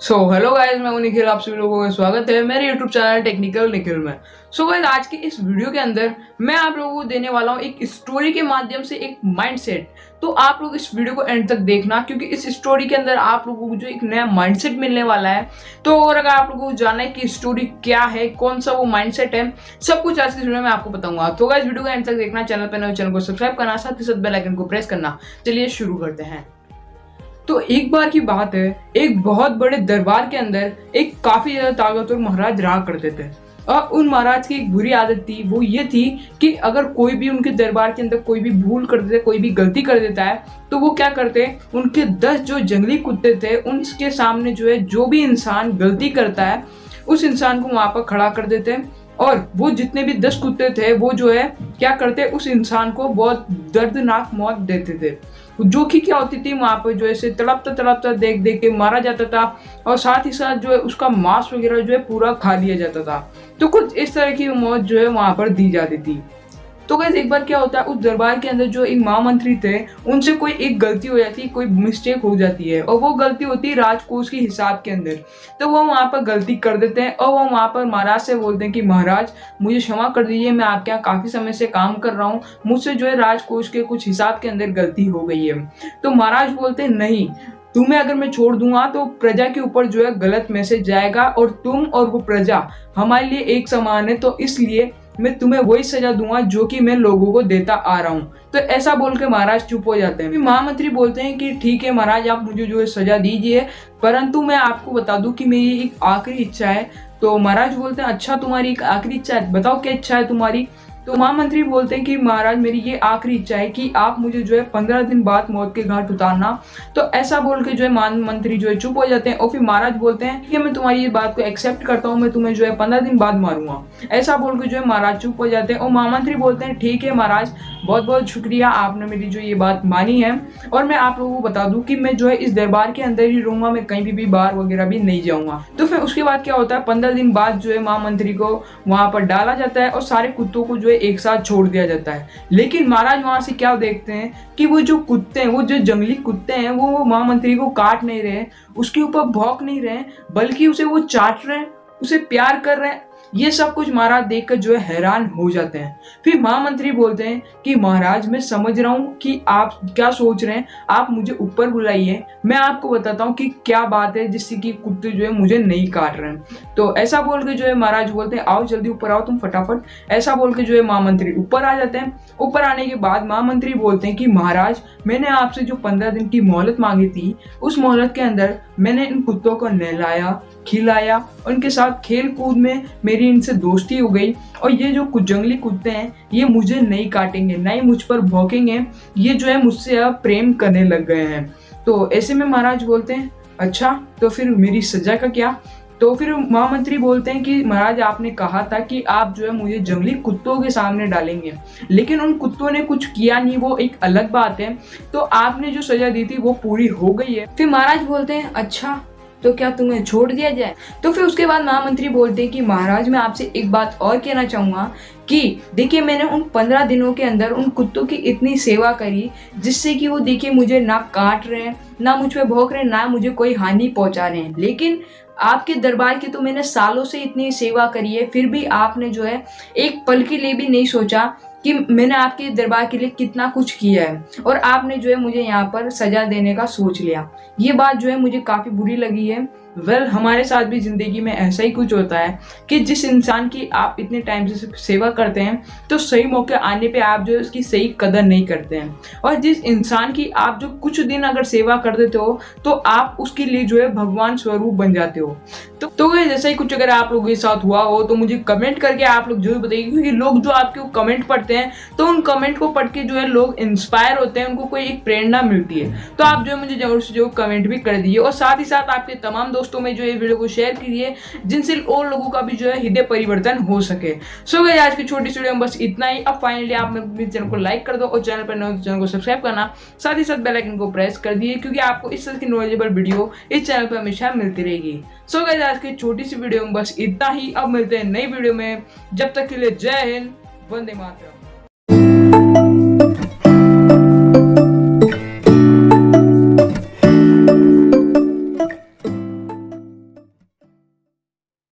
Hello guys, मैं हूं निखिल। आप सभी लोगों का स्वागत है मेरे यूट्यूब चैनल टेक्निकल निखिल में। गाइस, आज के इस वीडियो के अंदर मैं आप लोगों को देने वाला हूं एक स्टोरी के माध्यम से एक माइंडसेट। तो आप लोग इस वीडियो को एंड तक देखना, क्योंकि इस स्टोरी के अंदर आप लोगों को जो एक नया माइंडसेट मिलने वाला है। तो और अगर आप लोगों को जानना है कि स्टोरी क्या है, कौन सा वो माइंडसेट है, सब कुछ आज की वीडियो में आपको बताऊंगा। तो गाइस, वीडियो को एंड तक देखना, चैनल पर नए चैनल को सब्सक्राइब करना, साथ ही साथ बेल आइकन को प्रेस करना। चलिए शुरू करते हैं। तो एक बार की बात है, एक बहुत बड़े दरबार के अंदर एक काफी ज्यादा ताकतवर महाराज रहा करते थे। और उन महाराज की एक बुरी आदत थी, वो ये थी कि अगर कोई भी उनके दरबार के अंदर कोई भी भूल कर देता है, कोई भी गलती कर देता है, तो वो क्या करते, उनके 10 जो जंगली कुत्ते थे उनके सामने जो है जो भी इंसान गलती करता है उस इंसान को वहां पर खड़ा कर देते हैं। और वो जितने भी 10 कुत्ते थे वो जो है क्या करते, उस इंसान को बहुत दर्दनाक मौत देते थे। जो कि क्या होती थी, वहां पर जो है तड़पता देख देख के मारा जाता था, और साथ ही साथ जो है उसका मांस वगैरह जो है पूरा खा लिया जाता था। तो कुछ इस तरह की मौत जो है वहां पर दी जाती थी। तो गाइस, एक बार क्या होता है, उस दरबार के अंदर जो एक महामंत्री थे उनसे कोई एक गलती हो जाती है, कोई मिस्टेक हो जाती है, और वो गलती होती है राजकोष के हिसाब के अंदर। तो वो वहां पर गलती कर देते हैं और वो वहां पर महाराज से बोलते हैं कि महाराज मुझे क्षमा कर दीजिए, मैं आपके यहाँ काफी समय से काम कर रहा हूँ, मुझसे जो है राजकोष के कुछ हिसाब के अंदर गलती हो गई है। तो महाराज बोलते हैं नहीं, तुम्हें अगर मैं छोड़ दूंगा तो प्रजा के ऊपर जो है गलत मैसेज जाएगा, और तुम और वो प्रजा हमारे लिए एक समान है, तो इसलिए मैं तुम्हें वही सजा दूंगा जो कि मैं लोगों को देता आ रहा हूँ। तो ऐसा बोल के महाराज चुप हो जाते हैं। महामंत्री बोलते हैं कि ठीक है महाराज, आप मुझे जो है सजा दीजिए, परंतु मैं आपको बता दूं कि मेरी एक आखिरी इच्छा है। तो महाराज बोलते हैं अच्छा, तुम्हारी एक आखिरी इच्छा है, बताओ क्या इच्छा है तुम्हारी। तो महामंत्री बोलते हैं कि महाराज मेरी ये आखिरी इच्छा है कि आप मुझे जो है 15 दिन बाद मौत के घाट उतारना। तो ऐसा बोल के जो है महामंत्री जो है चुप हो जाते हैं, और फिर महाराज बोलते हैं कि मैं तुम्हारी ये बात को एक्सेप्ट करता हूँ, मैं तुम्हें जो है 15 दिन बाद मारूंगा। ऐसा बोल के जो है महाराज चुप हो जाते हैं, और महामंत्री बोलते हैं ठीक है महाराज, बहुत बहुत शुक्रिया, आपने मेरी जो ये बात मानी है। और मैं आप लोगों को बता दूं कि मैं जो है इस दरबार के अंदर ही रहूंगा, मैं कहीं भी बाहर वगैरह भी नहीं जाऊंगा। तो फिर उसके बाद क्या होता है, 15 दिन बाद जो है महामंत्री को वहां पर डाला जाता है और सारे कुत्तों को जो है एक साथ छोड़ दिया जाता है। लेकिन महाराज वहां से क्या देखते हैं कि वो जो कुत्ते हैं, वो जो जंगली कुत्ते हैं, वो महामंत्री को काट नहीं रहे, उसके ऊपर भौंक नहीं रहे, बल्कि उसे वो चाट रहे हैं, उसे प्यार कर रहे हैं। ये सब कुछ महाराज देखकर जो है हैरान हो जाते हैं। फिर महामंत्री बोलते हैं कि महाराज मैं समझ रहा हूँ कि आप क्या सोच रहे हैं, आप मुझे ऊपर बुलाइए, मैं आपको बताता हूँ कि क्या बात है जिससे कि कुत्ते जो है मुझे नहीं काट रहे हैं। तो ऐसा बोल के जो है महाराज बोलते हैं आओ जल्दी ऊपर आओ तुम फटाफट। ऐसा बोल के जो है महामंत्री ऊपर आ जाते हैं। ऊपर आने के बाद महामंत्री बोलते हैं कि महाराज मैंने आपसे जो 15 दिन की मोहलत मांगी थी, उस मोहलत के अंदर मैंने इन कुत्तों को नहलाया, खिलाया, उनके साथ खेल कूद में मेरी इनसे दोस्ती हो गई, और ये जो कुछ जंगली कुत्ते हैं ये मुझे नहीं काटेंगे, ना ही मुझ पर भौंकेंगे, ये जो है मुझसे अब प्रेम करने लग गए हैं। तो ऐसे में महाराज बोलते हैं अच्छा, तो फिर मेरी सजा का क्या। तो फिर महामंत्री बोलते हैं कि महाराज आपने कहा था कि आप जो है मुझे जंगली कुत्तों के सामने डालेंगे, लेकिन उन कुत्तों ने कुछ किया नहीं, वो एक अलग बात है। तो आपने जो सजा दी थी वो पूरी हो गई है। फिर महाराज बोलते हैं अच्छा, तो क्या तुम्हें छोड़ दिया जाए। तो फिर उसके बाद महामंत्री बोलते हैं कि महाराज मैं आपसे एक बात और कहना चाहूंगा कि देखिए मैंने उन 15 दिनों के अंदर उन कुत्तों की इतनी सेवा करी, जिससे कि वो देखिए मुझे ना काट रहे हैं, ना मुझ पे भौंक रहे हैं, ना मुझे कोई हानि पहुंचा रहे हैं। लेकिन आपके दरबार की तो मैंने सालों से इतनी सेवा करी है, फिर भी आपने जो है एक पल के लिए भी नहीं सोचा कि मैंने आपके दरबार के लिए कितना कुछ किया है, और आपने जो है मुझे यहाँ पर सजा देने का सोच लिया। ये बात जो है मुझे काफी बुरी लगी है। हमारे साथ भी जिंदगी में ऐसा ही कुछ होता है कि जिस इंसान की आप इतने टाइम से सेवा करते हैं, तो सही मौके आने पे आप जो है उसकी सही कदर नहीं करते हैं, और जिस इंसान की आप जो कुछ दिन अगर सेवा कर देते हो तो आप उसके लिए जो है भगवान स्वरूप बन जाते हो। तो जैसा ही कुछ अगर आप लोगों के साथ हुआ हो तो मुझे कमेंट करके आप लोग जरूर बताइए, क्योंकि लोग जो आपके कमेंट पढ़ते हैं तो उन कमेंट को पढ़ के जो है लोग इंस्पायर होते हैं, उनको कोई एक प्रेरणा मिलती है। तो आप जो है मुझे जरूर से जरूर कमेंट भी कर दीजिए, और साथ ही साथ आपके तमाम दोस्तों में जो है वीडियो को शेयर कीजिए, जिनसे और लोगों का भी जो है हृदय परिवर्तन हो सके। सो गाइस, आज की छोटी सी वीडियो में बस इतना ही। अब फाइनली आप मेरे चैनल को लाइक कर दो, और चैनल पर नए हो तो चैनल को सब्सक्राइब करना, साथ ही साथ बेल आइकन को प्रेस कर दिए, क्योंकि आपको इस तरह की नॉलेजेबल वीडियो इस चैनल पर हमेशा मिलती रहेगी। सो गाइस, आज की छोटी सी वीडियो में बस इतना ही। अब मिलते हैं नई वीडियो में, जब तक के लिए जय हिंद, वंदे मातरम।